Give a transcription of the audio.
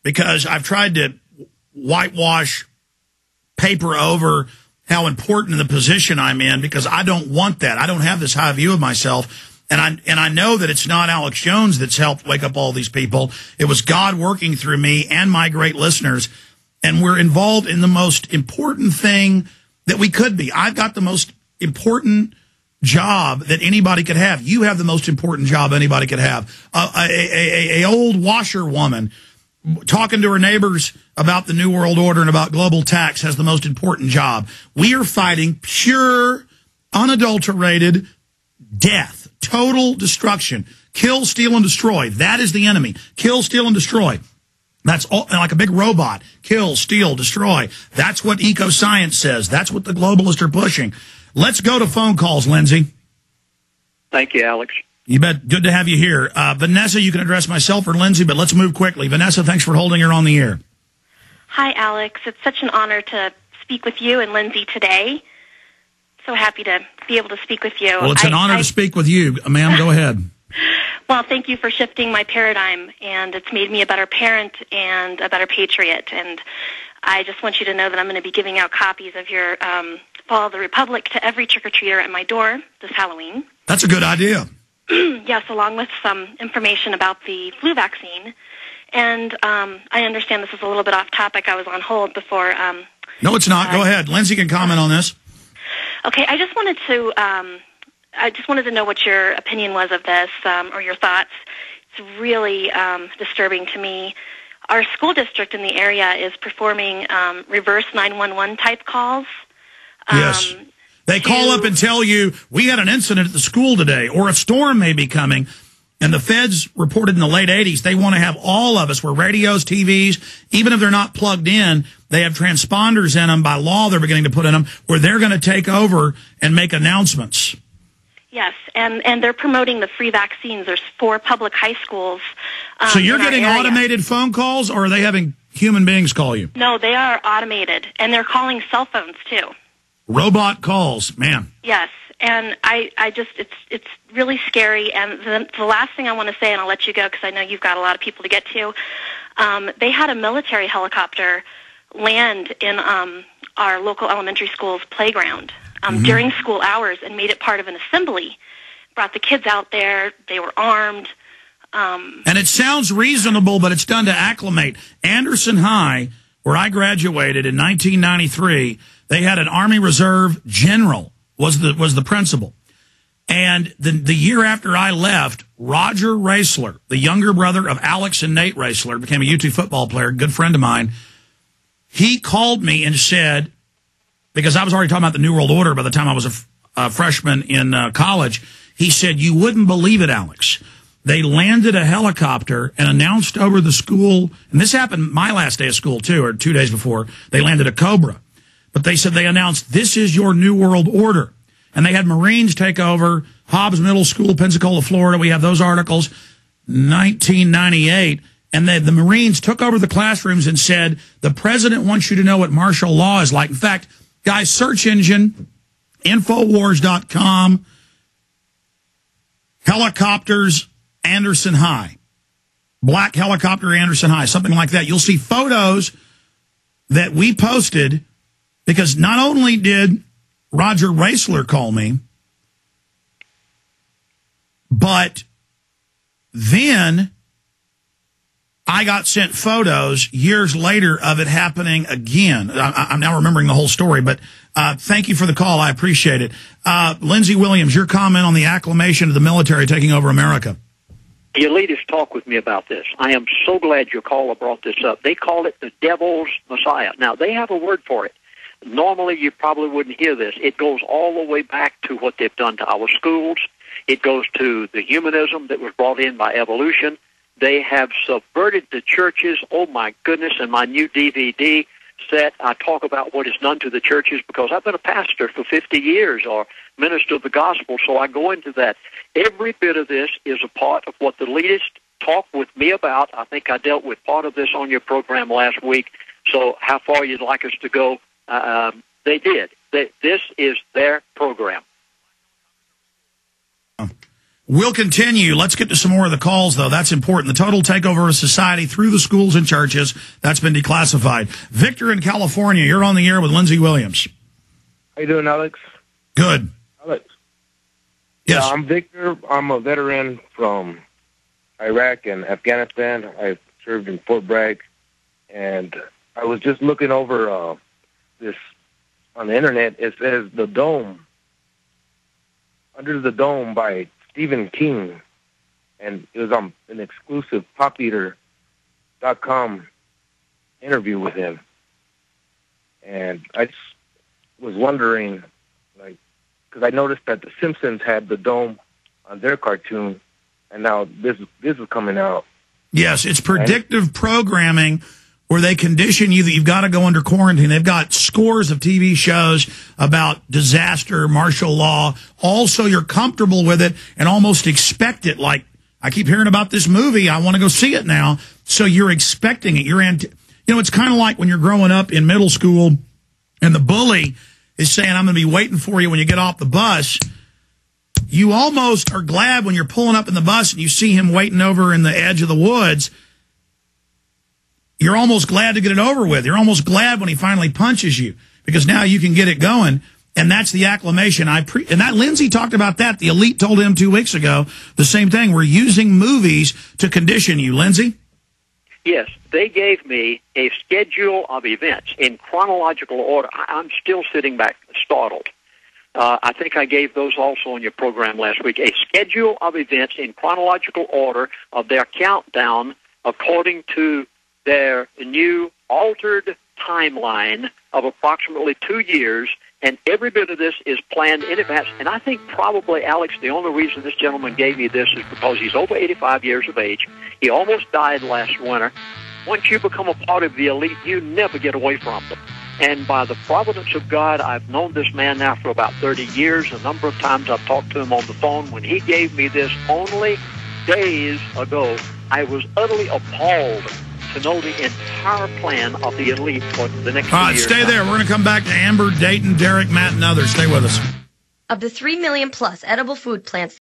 because I've tried to whitewash, paper over how important the position I'm in, because I don't want that. I don't have this high view of myself. And I know that it's not Alex Jones that's helped wake up all these people. It was God working through me and my great listeners. And we're involved in the most important thing that we could be. I've got the most important job that anybody could have. You have the most important job anybody could have. A old washerwoman talking to her neighbors about the New World Order and about global tax has the most important job. We are fighting pure, unadulterated death, total destruction. Kill, steal, and destroy. That is the enemy. Kill, steal, and destroy. That's all, like a big robot. Kill, steal, destroy. That's what eco-science says. That's what the globalists are pushing. Let's go to phone calls, Lindsey. Thank you, Alex. You bet. Good to have you here. Vanessa, you can address myself or Lindsey, but let's move quickly. Vanessa, thanks for holding her on the air. Hi, Alex. It's such an honor to speak with you and Lindsey today. So happy to be able to speak with you. Well, it's an honor to speak with you. Ma'am, go ahead. Well, thank you for shifting my paradigm, and it's made me a better parent and a better patriot. And I just want you to know that I'm going to be giving out copies of your Fall of the Republic to every trick-or-treater at my door this Halloween. That's a good idea. Yes, along with some information about the flu vaccine. And I understand this is a little bit off topic. I was on hold before. No, it's not. Go ahead. Lindsey can comment on this. Okay, I just wanted to know what your opinion was of this, or your thoughts. It's really disturbing to me. Our school district in the area is performing reverse 911 type calls. Yes. They call up and tell you, we had an incident at the school today, or a storm may be coming. And the feds reported in the late 80s, they want to have all of us, where radios, TVs, even if they're not plugged in, they have transponders in them. By law, they're beginning to put in them, where they're going to take over and make announcements. Yes, and they're promoting the free vaccines. There's 4 public high schools. So you're getting automated phone calls, or are they having human beings call you? No, they are automated, and they're calling cell phones, too. Robot calls, man. Yes, and I just, it's really scary. And the last thing I want to say, and I'll let you go because I know you've got a lot of people to get to, they had a military helicopter land in our local elementary school's playground during school hours and made it part of an assembly. Brought the kids out there. They were armed. And it sounds reasonable, but it's done to acclimate. Anderson High, where I graduated in 1993, they had an Army Reserve general was the principal. And the year after I left, Roger Raisler, the younger brother of Alex and Nate Raisler, became a UT football player, good friend of mine. He called me and said, because I was already talking about the New World Order by the time I was a freshman in college, he said, you wouldn't believe it, Alex. They landed a helicopter and announced over the school, and this happened my last day of school too, or 2 days before, they landed a Cobra. But they said they announced, this is your New World Order. And they had Marines take over Hobbs Middle School, Pensacola, Florida. We have those articles, 1998. And the Marines took over the classrooms and said, the president wants you to know what martial law is like. In fact, guys, search engine, Infowars.com, helicopters, Anderson High, black helicopter, Anderson High, something like that. You'll see photos that we posted, because not only did Roger Raisler call me, but then I got sent photos years later of it happening again. I'm now remembering the whole story, but thank you for the call. I appreciate it. Lindsey Williams, your comment on the acclamation of the military taking over America. The elitists talk with me about this. I am so glad your caller brought this up. They call it the devil's Messiah. Now, they have a word for it. Normally, you probably wouldn't hear this. It goes all the way back to what they've done to our schools. It goes to the humanism that was brought in by evolution. They have subverted the churches. Oh, my goodness. In my new DVD set, I talk about what is done to the churches because I've been a pastor for 50 years or minister of the gospel, so I go into that. Every bit of this is a part of what the elitists talk with me about. I think I dealt with part of this on your program last week, so how far you'd like us to go. They did. This is their program. We'll continue. Let's get to some more of the calls, though. That's important. The total takeover of society through the schools and churches, that's been declassified. Victor in California, you're on the air with Lindsey Williams. How you doing, Alex? Good. Alex. Yes. Yeah, I'm Victor. I'm a veteran from Iraq and Afghanistan. I served in Fort Bragg, and I was just looking over this on the internet. It says The Dome, Under the Dome by Stephen King, and it was on an exclusive PopEater.com interview with him. And I just was wondering, like, because I noticed that The Simpsons had the dome on their cartoon, and now this is coming out. Yes, it's predictive programming where they condition you that you've got to go under quarantine. They've got scores of TV shows about disaster, martial law. Also, you're comfortable with it and almost expect it. Like, I keep hearing about this movie. I want to go see it now. So you're expecting it. It's kind of like when you're growing up in middle school and the bully is saying, I'm going to be waiting for you when you get off the bus. You almost are glad when you're pulling up in the bus and you see him waiting over in the edge of the woods. You're almost glad to get it over with. You're almost glad when he finally punches you because now you can get it going. And that's the acclamation. And that Lindsey talked about that. The elite told him 2 weeks ago the same thing. We're using movies to condition you. Lindsey? Yes, they gave me a schedule of events in chronological order. I'm still sitting back startled. I think I gave those also on your program last week. A schedule of events in chronological order of their countdown according to their new altered timeline of approximately 2 years, and every bit of this is planned in advance. And I think probably, Alex, the only reason this gentleman gave me this is because he's over 85 years of age. He almost died last winter. Once you become a part of the elite, you never get away from them. And by the providence of God, I've known this man now for about 30 years. A number of times I've talked to him on the phone. When he gave me this only days ago, I was utterly appalled to know the entire plan of the elite for the next 2 years. All right, stay there. We're going to come back to Amber, Dayton, Derek, Matt, and others. Stay with us. Of the 3 million plus edible food plants